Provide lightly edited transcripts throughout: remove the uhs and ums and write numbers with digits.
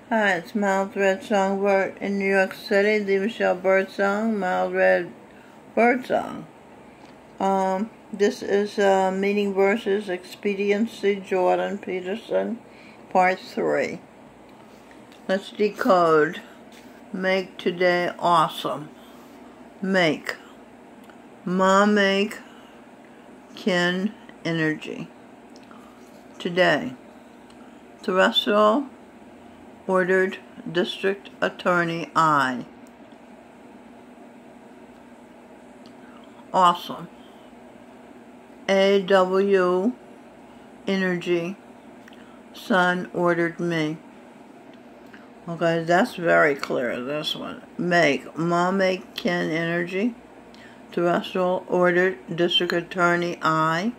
Hi, it's Mild Red Songbird in New York City, the Michelle Bird Song, Mild Red Bird Song. This is Meaning Verses, Expediency, Jordan Peterson, Part 3. Let's decode. Make today awesome. Make. Make kin energy. Today. Terrestrial. Ordered District Attorney I. Awesome. AW Energy. Son ordered me. Okay, that's very clear, this one. Make kin energy. Terrestrial ordered District Attorney I.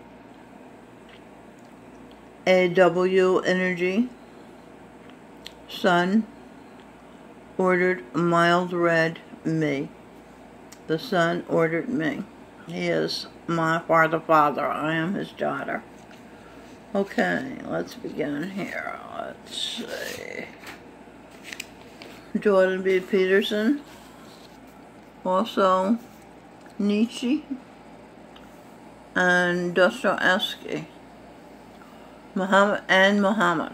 AW Energy. Son ordered Mild Red me. The son ordered me. He is my father. I am his daughter. Okay, let's begin here. Let's see. Jordan B. Peterson. Also Nietzsche and Dostoevsky. Muhammad.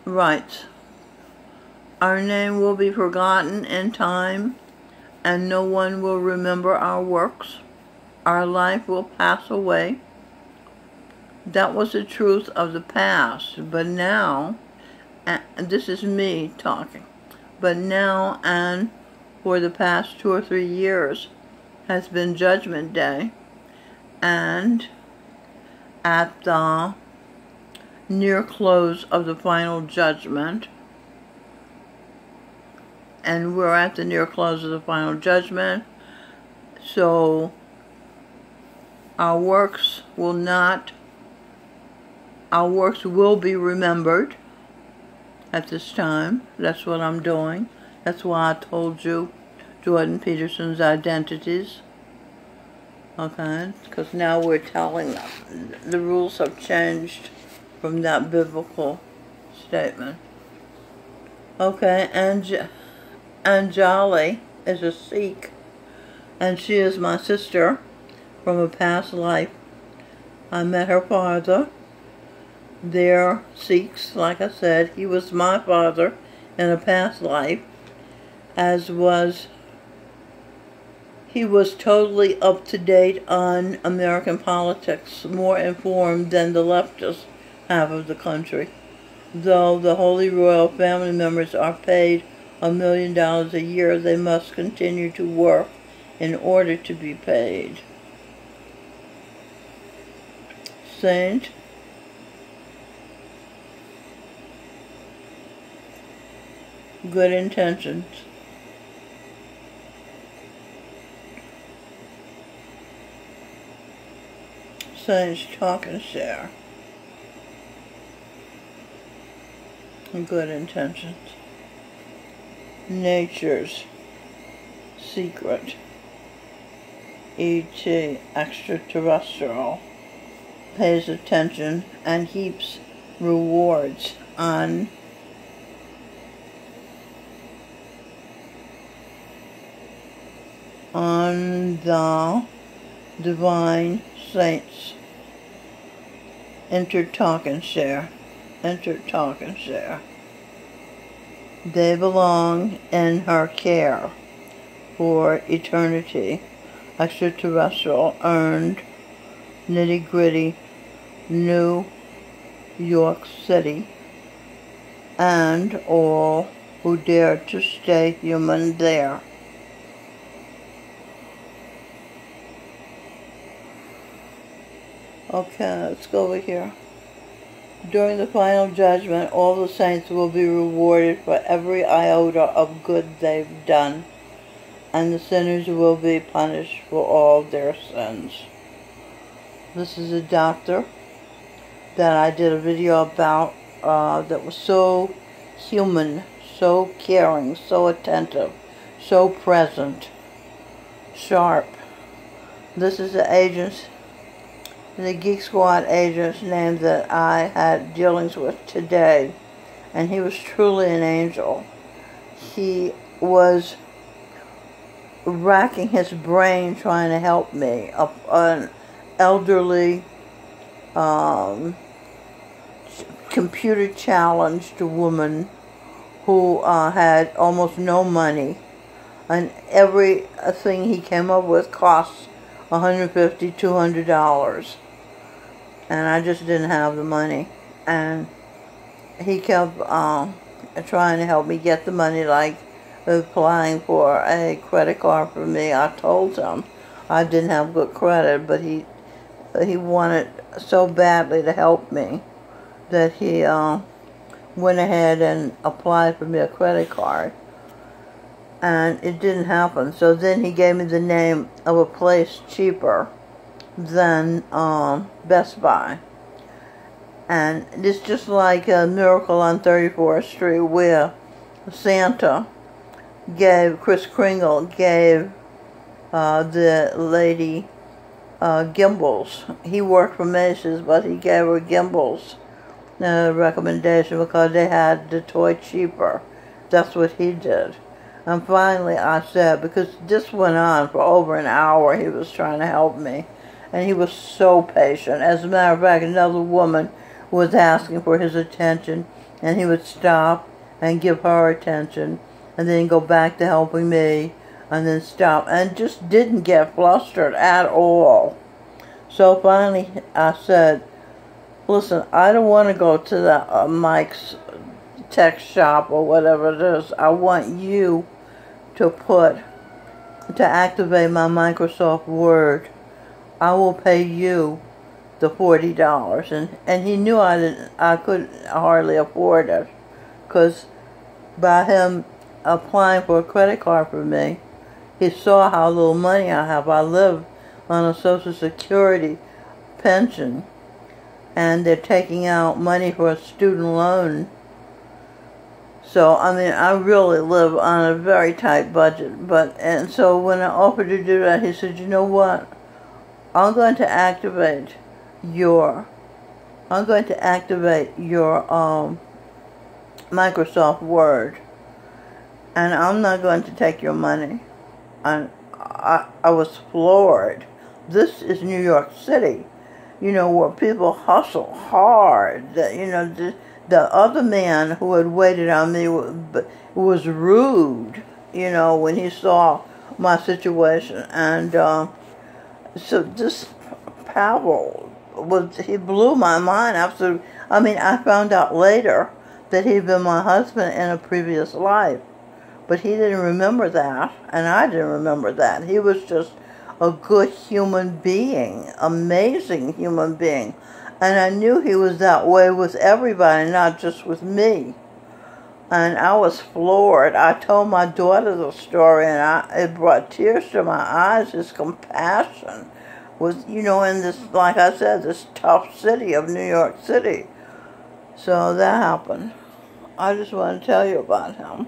Writes, our name will be forgotten in time, and no one will remember our works. Our life will pass away. That was the truth of the past, but now, and this is me talking, but now and for the past 2 or 3 years has been Judgment Day, and at the near close of the final judgment, and we're at the near close of the final judgment, so our works will be remembered at this time. That's what I'm doing. That's why I told you Jordan Peterson's identities. Okay, because now we're telling them. The rules have changed from that biblical statement. Okay, Anjali is a Sikh, and she is my sister from a past life. I met her father. They're Sikhs, like I said. He was my father in a past life, he was totally up to date on American politics, more informed than the leftists half of the country, though the Holy Royal family members are paid $1 million a year. They must continue to work in order to be paid. Saint, good intentions. Saints talk and share. Good intentions. Nature's secret. E.T. extraterrestrial. Pays attention and heaps rewards on the divine saints. Enter, talk, and share. Enter, talk, and share. They belong in her care for eternity. Extraterrestrial earned nitty-gritty New York City, and all who dare to stay human there. Okay, let's go over here. During the final judgment, all the saints will be rewarded for every iota of good they've done, and the sinners will be punished for all their sins. This is a doctor that I did a video about that was so human, so caring, so attentive, so present, sharp. This is the agents the Geek Squad agent's name that I had dealings with today, and he was truly an angel. He was racking his brain trying to help me. An elderly, computer challenged woman who had almost no money, and everything he came up with cost $150, $200, and I just didn't have the money. And he kept trying to help me get the money, like applying for a credit card for me. I told him I didn't have good credit, but he wanted so badly to help me that he went ahead and applied for me a credit card, and it didn't happen. So then he gave me the name of a place cheaper than Best Buy. And it's just like a Miracle on 34th Street, where Santa Kris Kringle gave the lady gimbals. He worked for Macy's, but he gave her gimbals recommendation because they had the toy cheaper. That's what he did. And finally I said, because this went on for over an hour, he was trying to help me, and he was so patient. As a matter of fact, another woman was asking for his attention, and he would stop and give her attention, and then go back to helping me, and then stop, and just didn't get flustered at all. So finally I said, listen, I don't want to go to the Mike's tech shop or whatever it is. I want you to activate my Microsoft Word. I will pay you the $40. And he knew I couldn't hardly afford it, because by him applying for a credit card for me, he saw how little money I have. I live on a Social Security pension, and they're taking out money for a student loan. So, I mean, I really live on a very tight budget. And so when I offered to do that, he said, you know what? I'm going to activate your Microsoft Word, and I'm not going to take your money. And I was floored. This is New York City, where people hustle hard. The other man who had waited on me was rude, when he saw my situation. And so this Pavel, he blew my mind. I found out later that he'd been my husband in a previous life, but he didn't remember that, and I didn't remember that. He was just a good human being, amazing human being. And I knew he was that way with everybody, not just with me. And I was floored. I told my daughter the story, and it brought tears to my eyes. His compassion was, in this, like I said, this tough city of New York City. So that happened. I just want to tell you about him.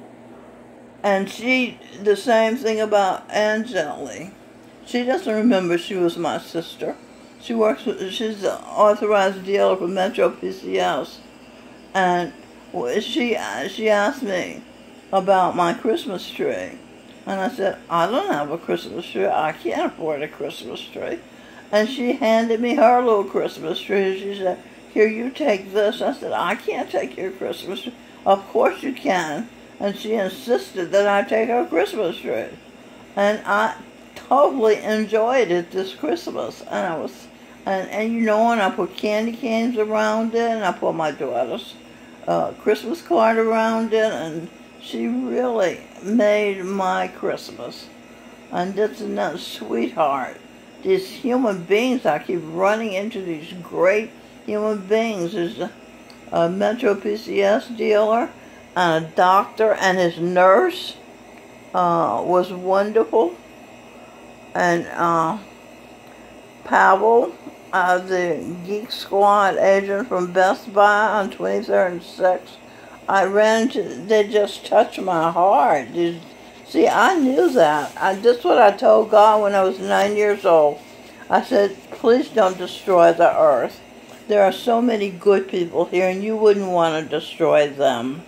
And the same thing about Angeli. She doesn't remember she was my sister. She's the authorized dealer for MetroPCS. And she asked me about my Christmas tree. And I said, I don't have a Christmas tree. I can't afford a Christmas tree. And she handed me her little Christmas tree. She said, here, you take this. I said, I can't take your Christmas tree. Of course you can. And she insisted that I take her Christmas tree. And I totally enjoyed it this Christmas. And and I put candy canes around it, and I put my daughter's Christmas card around it, and she really made my Christmas. And that's another sweetheart. These human beings, I keep running into these great human beings. There's a MetroPCS dealer, and a doctor, and his nurse was wonderful. And Pavel, the Geek Squad agent from Best Buy on 23rd and 6th, they just touched my heart. See, I knew that. That's what I told God when I was 9 years old. I said, please don't destroy the earth. there are so many good people here, and you wouldn't want to destroy them.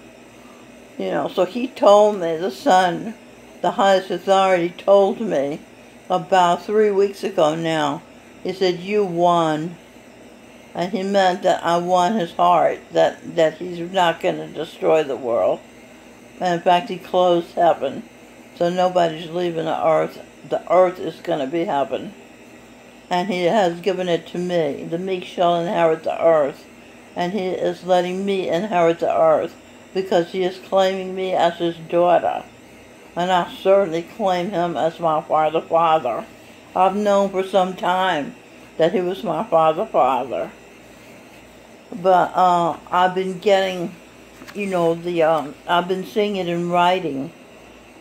You know, so he told me, the son, the highest authority, told me about 3 weeks ago now. He said, you won. And he meant that I won his heart, that he's not going to destroy the world. And in fact, he closed heaven. So nobody's leaving the earth. The earth is going to be heaven. And he has given it to me. The meek shall inherit the earth. And he is letting me inherit the earth because he is claiming me as his daughter. And I certainly claim him as my father. I've known for some time that he was my father. But I've been getting, you know, I've been seeing it in writing,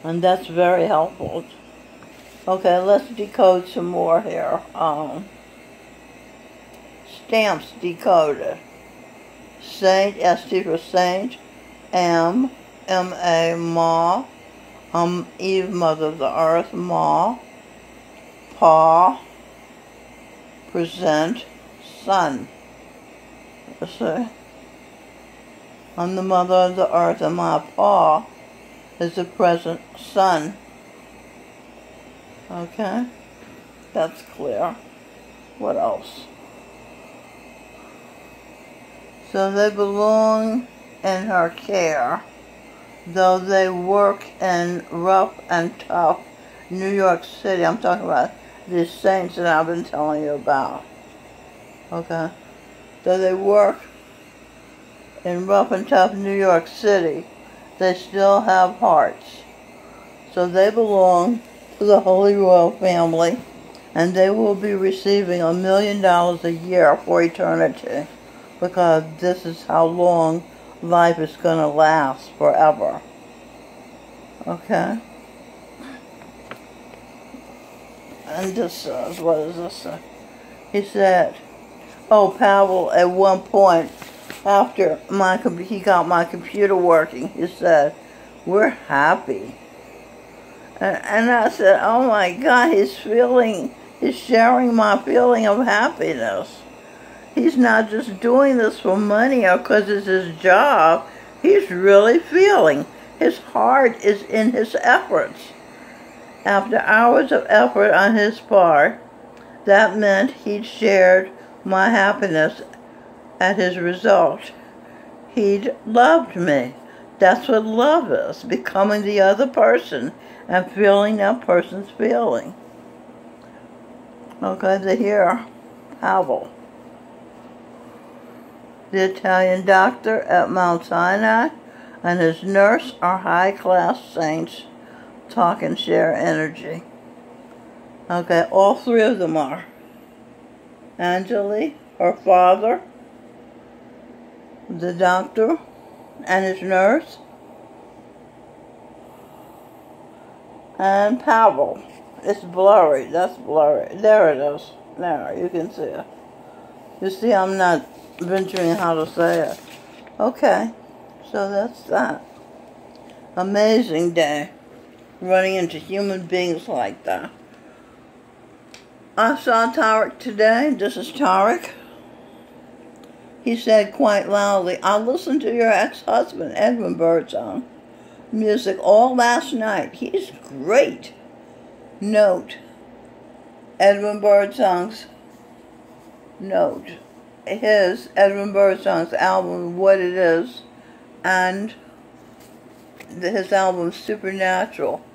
and that's very helpful. Okay, let's decode some more here. Stamps decoded. Saint, S-T for Saint, M, M-A, Ma, Eve, Mother of the Earth, Ma, Pa, present, Son. You see? I'm the mother of the earth, and my Pa is the present Son. Okay? That's clear. What else? So they belong in her care, though they work in rough and tough New York City. I'm talking about these saints that I've been telling you about. Okay? Though they work in rough and tough New York City, they still have hearts. So they belong to the Holy Royal family, and they will be receiving $1 million a year for eternity, because this is how long life is going to last, forever. Okay? And this says, what does this say? He said, oh, Pavel, at one point, after he got my computer working, he said, we're happy. And I said, oh my God, he's sharing my feeling of happiness. He's not just doing this for money or because it's his job. He's really feeling. His heart is in his efforts. After hours of effort on his part, that meant he'd shared my happiness at his result. He'd loved me. That's what love is, becoming the other person and feeling that person's feeling. Okay, the here, Pavel. The Italian doctor at Mount Sinai and his nurse are high-class saints. Talk and share energy. Okay, all three of them are. Angeli, her father, the doctor, and his nurse, and Pavel. It's blurry. That's blurry. There it is. There, you can see it. You see, I'm not venturing how to say it. Okay, so that's that. Amazing day. Running into human beings like that. I saw Tariq today. This is Tariq. He said quite loudly, I listened to your ex-husband, Edwin Birdsong, music all last night. He's great. Note, Edwin Birdsong's Edwin Birdsong's album, What It Is, and his album, Supernatural,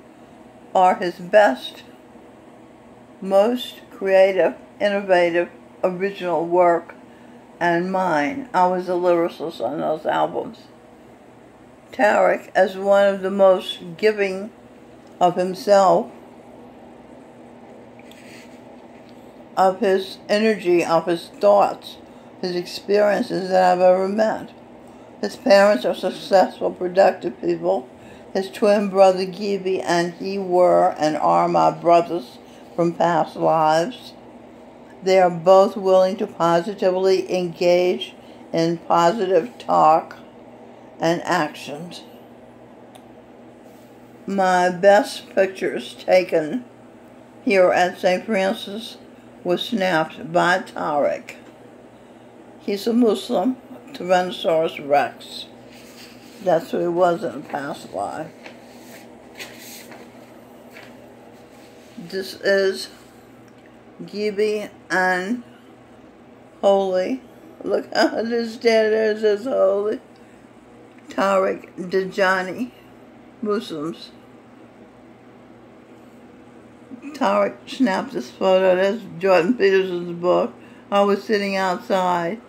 are his best, most creative, innovative, original work, and mine. I was a lyricist on those albums. Tariq, as one of the most giving of himself, of his energy, of his thoughts, his experiences that I've ever met. His parents are successful, productive people. His twin brother, Gibi, and he were and are my brothers from past lives. They are both willing to positively engage in positive talk and actions. My best pictures taken here at St. Francis was snapped by Tariq. He's a Muslim, Tyrannosaurus Rex. That's who he was in a past life. This is Gibby and Holy. Look how this there says Holy. Tariq Dajani, Muslims. Tariq snapped this photo. That's Jordan Peterson's book. I was sitting outside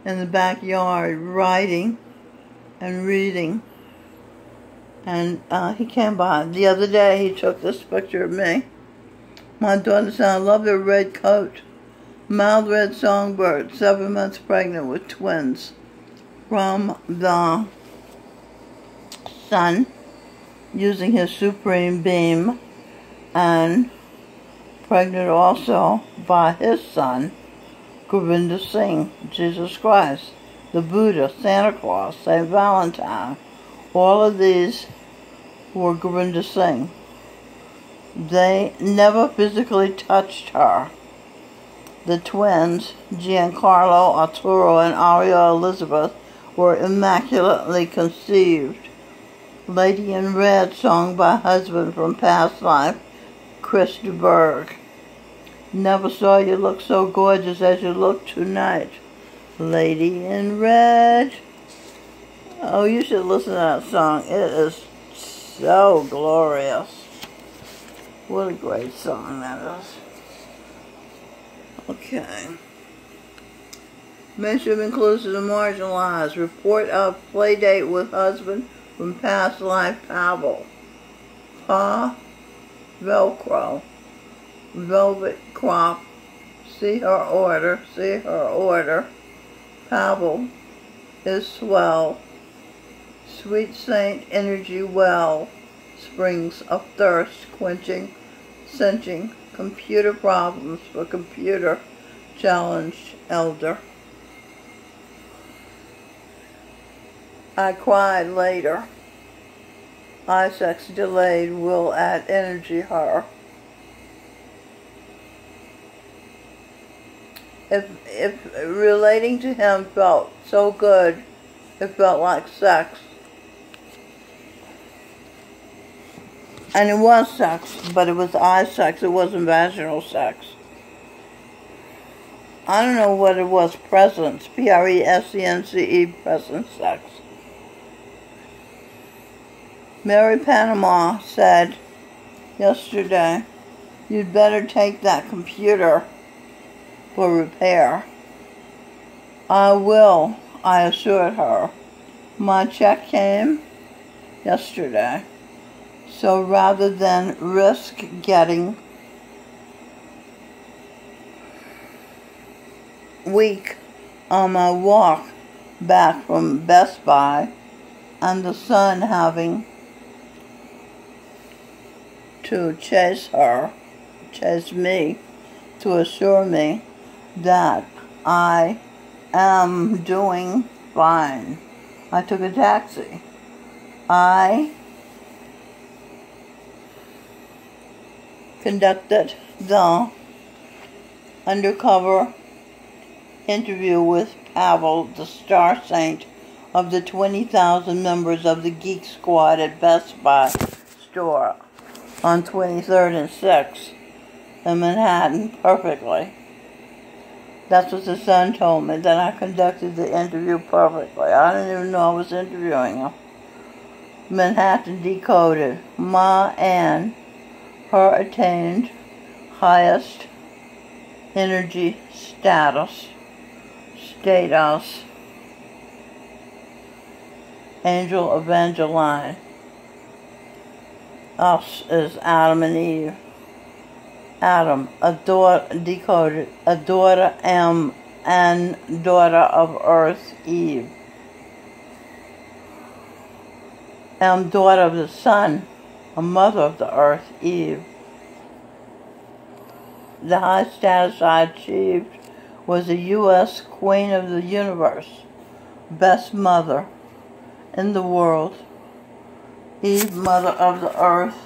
in the backyard writing and reading. And he came by. The other day he took this picture of me. My daughter said, I love your red coat. Mild red songbird, 7 months pregnant with twins. From the sun, using his supreme beam, and pregnant also by his son, Govinda Singh, Jesus Christ, the Buddha, Santa Claus, St. Valentine. All of these were Govinda Singh. They never physically touched her. The twins, Giancarlo, Arturo, and Aria Elizabeth, were immaculately conceived. Lady in Red, sung by husband from past life, Chris DeBerg. Never saw you look so gorgeous as you look tonight. Lady in Red. Oh, you should listen to that song. It is so glorious. What a great song that is. Okay. Mention of inclusive and marginalized. Report of play date with husband from past life, Pavel. Pa, Velcro. Velvet crop. See her order. Pavel is swell. Sweet saint energy well. Springs of thirst, quenching, cinching. Computer problems for computer challenged elder. I cried later. Isaac's delayed will add energy her. If relating to him felt so good, it felt like sex. And it was sex, but it was eye sex, it wasn't vaginal sex. I don't know what it was, presence, P-R-E-S-E-N-C-E, presence sex. Mary Panama said yesterday, you'd better take that computer for repair. I will, I assured her. My check came yesterday. So rather than risk getting weak on my walk back from Best Buy and the son having to chase me to assure me that I am doing fine, I took a taxi. I conducted the undercover interview with Pavel, the star saint of the 20,000 members of the Geek Squad at Best Buy store on 23rd and 6th in Manhattan perfectly. That's what the son told me, that I conducted the interview perfectly. I didn't even know I was interviewing him. Manhattan decoded. Ma Ann, her attained highest energy status, Angel Evangeline. Us is Adam and Eve. Adam, decoded, a daughter M, and daughter of Earth, Eve. M, daughter of the sun, a mother of the earth, Eve. The high status I achieved was a U.S. Queen of the Universe, best mother in the world. Eve, mother of the earth,